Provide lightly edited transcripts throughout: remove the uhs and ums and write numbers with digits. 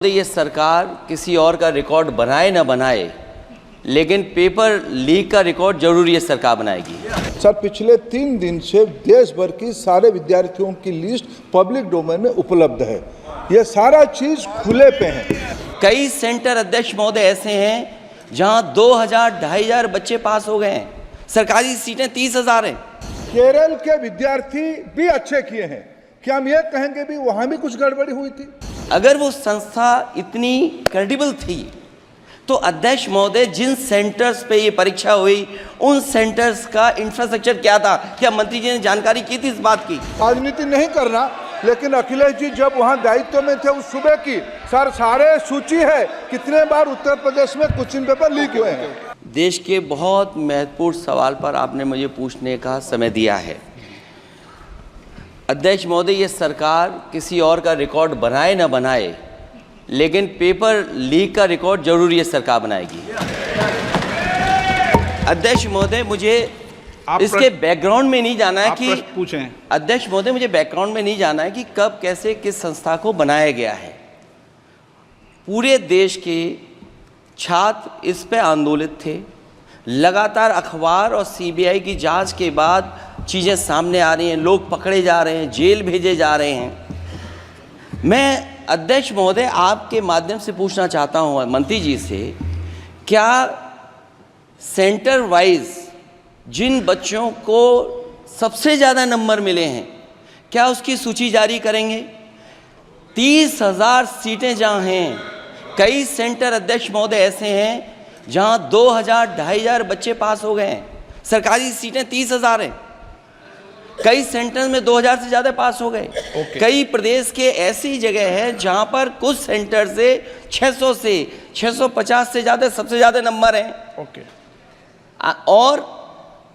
ये सरकार किसी और का रिकॉर्ड बनाए ना बनाए, लेकिन पेपर लीक का रिकॉर्ड जरूर ये सरकार बनाएगी। सर, पिछले 3 दिन से देश भर की सारे विद्यार्थियों की लिस्ट पब्लिक डोमेन में उपलब्ध है। ये सारा चीज खुले पे है। कई सेंटर अध्यक्ष महोदय ऐसे हैं जहां 2000-2500 बच्चे पास हो गए हैं। सरकारी सीटें 30,000 हैं। केरल के विद्यार्थी भी अच्छे किए हैं। क्या हम ये कहेंगे भी वहां भी कुछ गड़बड़ी हुई थी? अगर वो संस्था इतनी क्रेडिबल थी तो अध्यक्ष महोदय जिन सेंटर्स पे ये परीक्षा हुई उन सेंटर्स का इंफ्रास्ट्रक्चर क्या था? क्या मंत्री जी ने जानकारी की थी इस बात की? राजनीति नहीं करना, लेकिन अखिलेश जी जब वहां दायित्व में थे उस सुबह की सर सारे सूची है कितने बार उत्तर प्रदेश में क्वेश्चन पेपर लीक हुए हैं। देश के बहुत महत्वपूर्ण सवाल पर आपने मुझे पूछने का समय दिया है। अध्यक्ष महोदय, ये सरकार किसी और का रिकॉर्ड बनाए ना बनाए, लेकिन पेपर लीक का रिकॉर्ड जरूर ये सरकार बनाएगी। अध्यक्ष महोदय, मुझे इसके बैकग्राउंड में नहीं जाना है कि पूछें। अध्यक्ष महोदय, मुझे बैकग्राउंड में नहीं जाना है कि कब कैसे किस संस्था को बनाया गया है। पूरे देश के छात्र इस पे आंदोलित थे। लगातार अखबार और सीबीआई की जांच के बाद चीज़ें सामने आ रही हैं, लोग पकड़े जा रहे हैं, जेल भेजे जा रहे हैं। मैं अध्यक्ष महोदय आपके माध्यम से पूछना चाहता हूं मंत्री जी से, क्या सेंटर वाइज जिन बच्चों को सबसे ज़्यादा नंबर मिले हैं, क्या उसकी सूची जारी करेंगे? 30,000 सीटें जहां हैं, कई सेंटर अध्यक्ष महोदय ऐसे हैं जहां 2000-2500 बच्चे पास हो गए हैं। सरकारी सीटें 30,000 हैं। कई सेंटर में 2000 से ज़्यादा पास हो गए। कई प्रदेश के ऐसी जगह है जहां पर कुछ सेंटर से 600 से 650 से ज़्यादा सबसे ज़्यादा नंबर हैं। और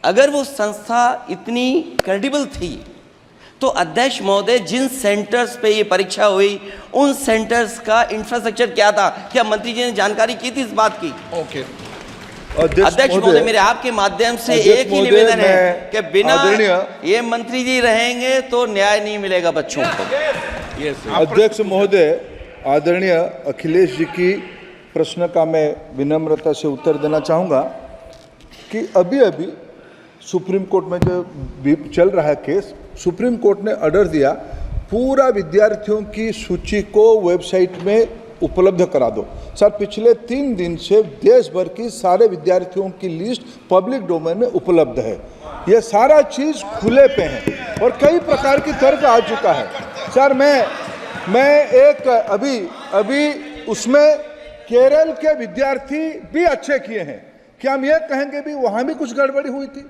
अगर वो संस्था इतनी क्रेडिबल थी तो अध्यक्ष महोदय जिन सेंटर्स पे ये परीक्षा हुई उन सेंटर्स का इंफ्रास्ट्रक्चर क्या था? क्या मंत्री जी ने जानकारी की थी इस बात की? अध्यक्ष महोदय, मेरे आपके माध्यम से एक ही निवेदन है कि बिना ये मंत्री जी रहेंगे तो न्याय नहीं मिलेगा बच्चों को। अध्यक्ष महोदय, आदरणीय अखिलेश जी की प्रश्न का मैं विनम्रता से उत्तर देना चाहूँगा कि अभी सुप्रीम कोर्ट में जो चल रहा है केस, सुप्रीम कोर्ट ने ऑर्डर दिया पूरा विद्यार्थियों की सूची को वेबसाइट में उपलब्ध करा दो। सर, पिछले 3 दिन से देश भर की सारे विद्यार्थियों की लिस्ट पब्लिक डोमेन में उपलब्ध है। ये सारा चीज खुले पे है और कई प्रकार की तर्क आ चुका है। सर, मैं एक अभी उसमें केरल के विद्यार्थी भी अच्छे किए हैं। क्या हम ये कहेंगे भी वहां भी कुछ गड़बड़ी हुई थी?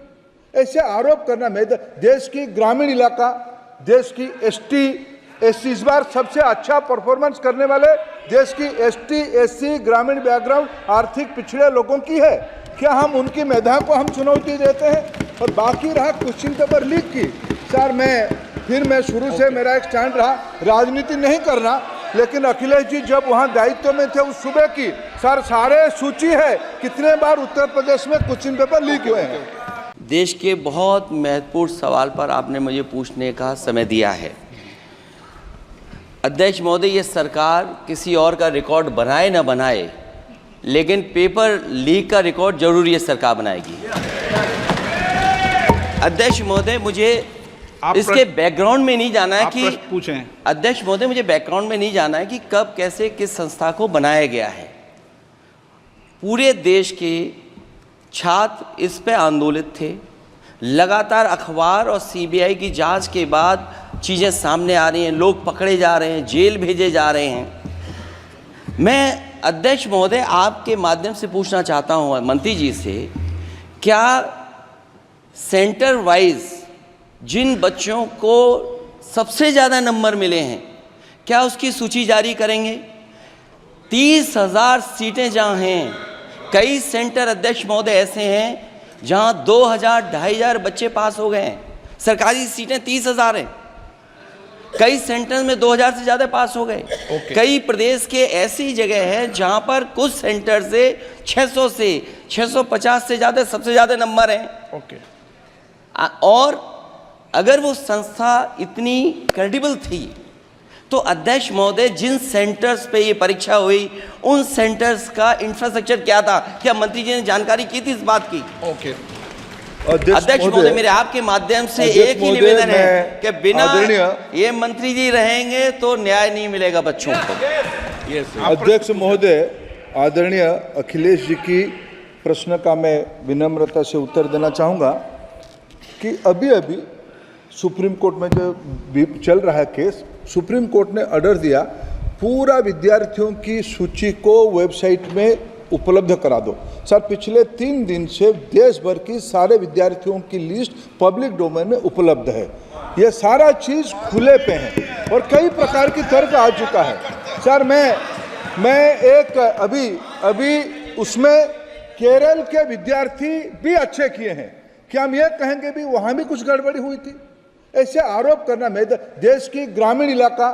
ऐसे आरोप करना, मैं देश की ग्रामीण इलाका, देश की एसटी एससी इस बार सबसे अच्छा परफॉर्मेंस करने वाले देश की एसटी एससी ग्रामीण बैकग्राउंड आर्थिक पिछड़े लोगों की है। क्या हम उनकी मेधा को हम चुनौती देते हैं? और बाकी रहा क्वेश्चन पेपर लीक की, सर मैं शुरू से मेरा एक स्टैंड रहा, राजनीति नहीं करना, लेकिन अखिलेश जी जब वहां दायित्व में थे उस सुबह की सर सारे सूची है कितने बार उत्तर प्रदेश में क्वेश्चन पेपर लीक हुए हैं। देश के बहुत महत्वपूर्ण सवाल पर आपने मुझे पूछने का समय दिया है। अध्यक्ष महोदय, ये सरकार किसी और का रिकॉर्ड बनाए ना बनाए, लेकिन पेपर लीक का रिकॉर्ड जरूर ये सरकार बनाएगी। अध्यक्ष महोदय, मुझे इसके बैकग्राउंड में नहीं जाना है कि पूछें। अध्यक्ष महोदय, मुझे बैकग्राउंड में नहीं जाना है कि कब कैसे किस संस्था को बनाया गया है। पूरे देश के छात्र इस पे आंदोलित थे। लगातार अखबार और सीबीआई की जांच के बाद चीज़ें सामने आ रही हैं, लोग पकड़े जा रहे हैं, जेल भेजे जा रहे हैं। मैं अध्यक्ष महोदय आपके माध्यम से पूछना चाहता हूं मंत्री जी से, क्या सेंटर वाइज जिन बच्चों को सबसे ज़्यादा नंबर मिले हैं, क्या उसकी सूची जारी करेंगे? 30,000 सीटें जहां हैं, कई सेंटर अध्यक्ष महोदय ऐसे हैं जहां 2000-2500 बच्चे पास हो गए हैं। सरकारी सीटें 30,000 हैं। कई सेंटर में 2000 से ज़्यादा पास हो गए। कई प्रदेश के ऐसी जगह है जहां पर कुछ सेंटर से 600 से 650 से ज़्यादा सबसे ज़्यादा नंबर हैं। और अगर वो संस्था इतनी क्रेडिबल थी तो अध्यक्ष महोदय, जिन सेंटर्स पे ये परीक्षा हुई उन सेंटर्स का इंफ्रास्ट्रक्चर क्या था? क्या मंत्री जी ने जानकारी की थी इस बात की? ओके। अध्यक्ष महोदय, मेरे आपके माध्यम से एक ही निवेदन है कि बिना ये मंत्री जी रहेंगे तो न्याय नहीं मिलेगा बच्चों को। अध्यक्ष महोदय, आदरणीय अखिलेश जी की प्रश्न का मैं विनम्रता से उत्तर देना चाहूँगा कि अभी अभी सुप्रीम कोर्ट में जो चल रहा है केस, सुप्रीम कोर्ट ने ऑर्डर दिया पूरा विद्यार्थियों की सूची को वेबसाइट में उपलब्ध करा दो। सर, पिछले 3 दिन से देश भर की सारे विद्यार्थियों की लिस्ट पब्लिक डोमेन में उपलब्ध है। ये सारा चीज़ खुले पे है और कई प्रकार की तर्क आ चुका है। सर, मैं एक अभी उसमें केरल के विद्यार्थी भी अच्छे किए हैं, क्या हम ये कहेंगे भी वहाँ भी कुछ गड़बड़ी हुई थी? ऐसे आरोप करना, मैं देश की ग्रामीण इलाका,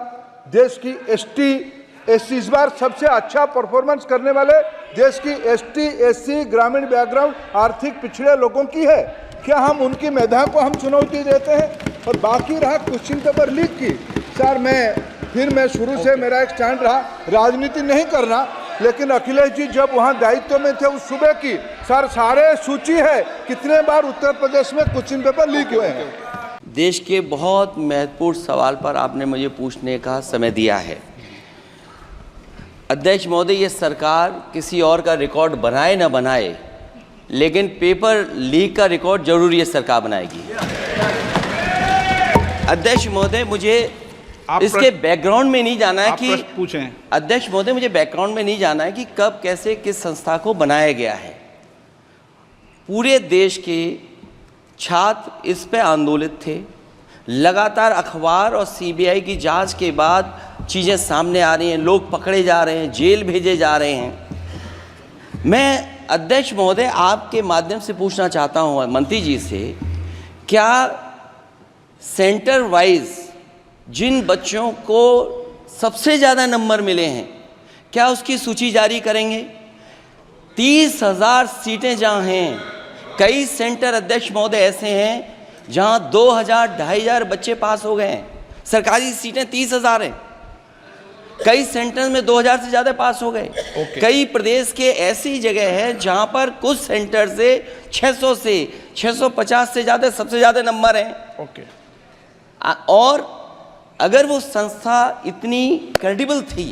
देश की एसटी एससी इस बार सबसे अच्छा परफॉर्मेंस करने वाले देश की एसटी एससी ग्रामीण बैकग्राउंड आर्थिक पिछड़े लोगों की है। क्या हम उनकी मेधा को हम चुनौती देते हैं? और बाकी रहा क्वेश्चन पेपर लीक की, सर मैं शुरू से मेरा एक स्टैंड रहा, राजनीति नहीं करना, लेकिन अखिलेश जी जब वहाँ दायित्व में थे उस सुबह की सर सारे सूची है कितने बार उत्तर प्रदेश में क्वेश्चन पेपर लीक हुए हैं। देश के बहुत महत्वपूर्ण सवाल पर आपने मुझे पूछने का समय दिया है। अध्यक्ष महोदय, ये सरकार किसी और का रिकॉर्ड बनाए ना बनाए, लेकिन पेपर लीक का रिकॉर्ड जरूर ये सरकार बनाएगी। अध्यक्ष महोदय, मुझे इसके बैकग्राउंड में नहीं जाना है कि पूछें। अध्यक्ष महोदय, मुझे बैकग्राउंड में नहीं जाना है कि कब कैसे किस संस्था को बनाया गया है। पूरे देश के छात्र इस पे आंदोलित थे। लगातार अखबार और सीबीआई की जांच के बाद चीज़ें सामने आ रही हैं, लोग पकड़े जा रहे हैं, जेल भेजे जा रहे हैं। मैं अध्यक्ष महोदय आपके माध्यम से पूछना चाहता हूं मंत्री जी से, क्या सेंटर वाइज जिन बच्चों को सबसे ज़्यादा नंबर मिले हैं, क्या उसकी सूची जारी करेंगे? 30,000 सीटें जहाँ हैं, कई सेंटर अध्यक्ष महोदय ऐसे हैं जहाँ 2,000 2,500 बच्चे पास हो गए हैं। सरकारी सीटें 30,000 हैं, कई सेंटर में 2,000 से ज़्यादा पास हो गए। कई प्रदेश के ऐसी जगह है जहाँ पर कुछ सेंटर से 600 से 650 से ज़्यादा सबसे ज़्यादा नंबर हैं। और अगर वो संस्था इतनी क्रेडिबल थी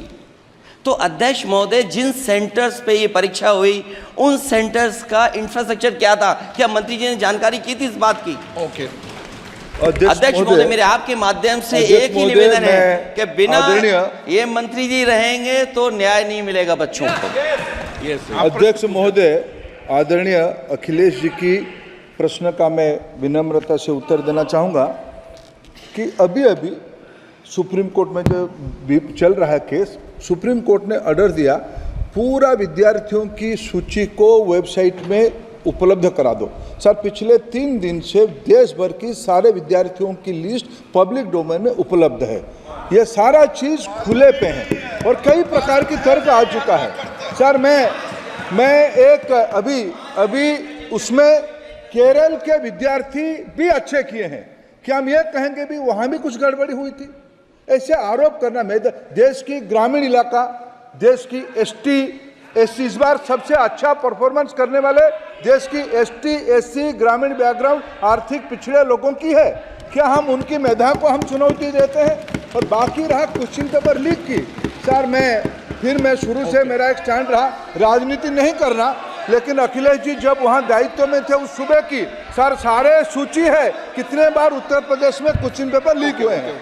तो अध्यक्ष महोदय, जिन सेंटर्स पे ये परीक्षा हुई उन सेंटर्स का इंफ्रास्ट्रक्चर क्या था? क्या मंत्री जी ने जानकारी की थी इस बात की? अध्यक्ष महोदय, मेरे आपके माध्यम से एक ही निवेदन है कि बिना ये मंत्री जी रहेंगे तो न्याय नहीं मिलेगा बच्चों को। अध्यक्ष महोदय, आदरणीय अखिलेश जी की प्रश्न का मैं विनम्रता से उत्तर देना चाहूँगा कि अभी सुप्रीम कोर्ट में जो चल रहा है केस, सुप्रीम कोर्ट ने ऑर्डर दिया पूरा विद्यार्थियों की सूची को वेबसाइट में उपलब्ध करा दो। सर, पिछले 3 दिन से देश भर की सारे विद्यार्थियों की लिस्ट पब्लिक डोमेन में उपलब्ध है। ये सारा चीज़ खुले पे है और कई प्रकार की तर्क आ चुका है। सर, मैं एक अभी उसमें केरल के विद्यार्थी भी अच्छे किए हैं, क्या हम ये कहेंगे भी वहाँ भी कुछ गड़बड़ी हुई थी? ऐसे आरोप करना, मैं देश की ग्रामीण इलाका, देश की एसटी एससी इस बार सबसे अच्छा परफॉर्मेंस करने वाले देश की एसटी एससी ग्रामीण बैकग्राउंड आर्थिक पिछड़े लोगों की है। क्या हम उनकी मेधा को हम चुनौती देते हैं? और बाकी रहा क्वेश्चन पेपर लीक की, सर मैं शुरू से मेरा एक स्टैंड रहा, राजनीति नहीं करना, लेकिन अखिलेश जी जब वहाँ दायित्व में थे उस सुबह की सर सारे सूची है कितने बार उत्तर प्रदेश में क्वेश्चन पेपर लीक हुए हैं।